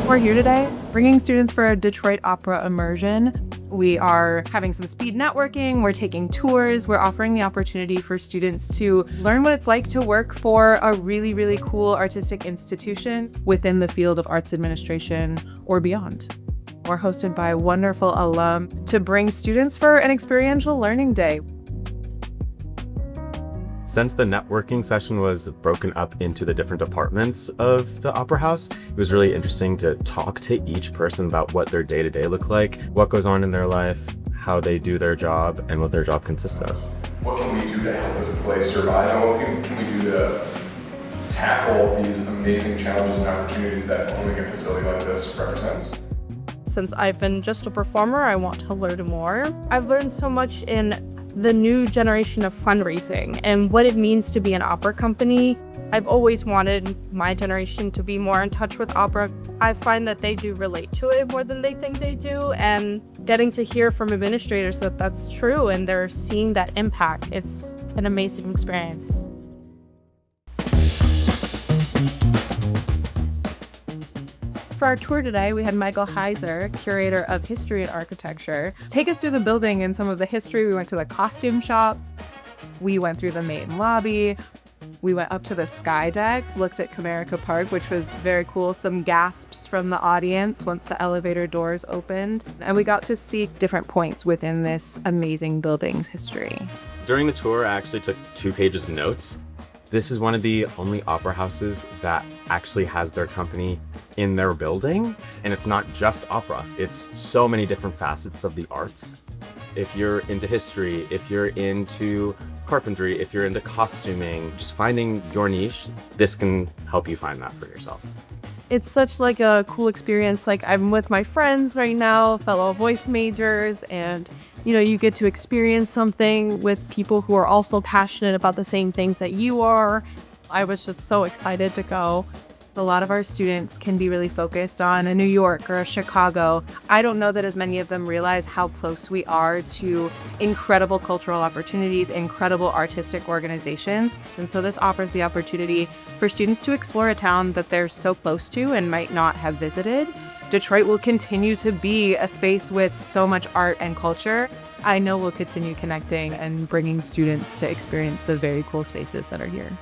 We're here today bringing students for a Detroit Opera Immersion. We are having some speed networking, we're taking tours, we're offering the opportunity for students to learn what it's like to work for a really, really cool artistic institution within the field of arts administration or beyond. We're hosted by a wonderful alum to bring students for an experiential learning day. Since the networking session was broken up into the different departments of the Opera House, it was really interesting to talk to each person about what their day-to-day look like, what goes on in their life, how they do their job, and what their job consists of. What can we do to help this place survive, and what can we do to tackle these amazing challenges and opportunities that owning a facility like this represents? Since I've been just a performer, I want to learn more. I've learned so much in the new generation of fundraising and what it means to be an opera company. I've always wanted my generation to be more in touch with opera. I find that they do relate to it more than they think they do, and getting to hear from administrators that that's true and they're seeing that impact, it's an amazing experience. For our tour today, we had Michael Heiser, curator of history and architecture, take us through the building and some of the history. We went to the costume shop. We went through the main lobby. We went up to the sky deck, looked at Comerica Park, which was very cool. Some gasps from the audience once the elevator doors opened. And we got to see different points within this amazing building's history. During the tour, I actually took 2 pages of notes. This is one of the only opera houses that actually has their company in their building. And it's not just opera, it's so many different facets of the arts. If you're into history, if you're into carpentry, if you're into costuming, just finding your niche, this can help you find that for yourself. It's such like a cool experience. Like, I'm with my friends right now, fellow voice majors, and you get to experience something with people who are also passionate about the same things that you are. I was just so excited to go. A lot of our students can be really focused on a New York or a Chicago. I don't know that as many of them realize how close we are to incredible cultural opportunities, incredible artistic organizations. And so this offers the opportunity for students to explore a town that they're so close to and might not have visited. Detroit will continue to be a space with so much art and culture. I know we'll continue connecting and bringing students to experience the very cool spaces that are here.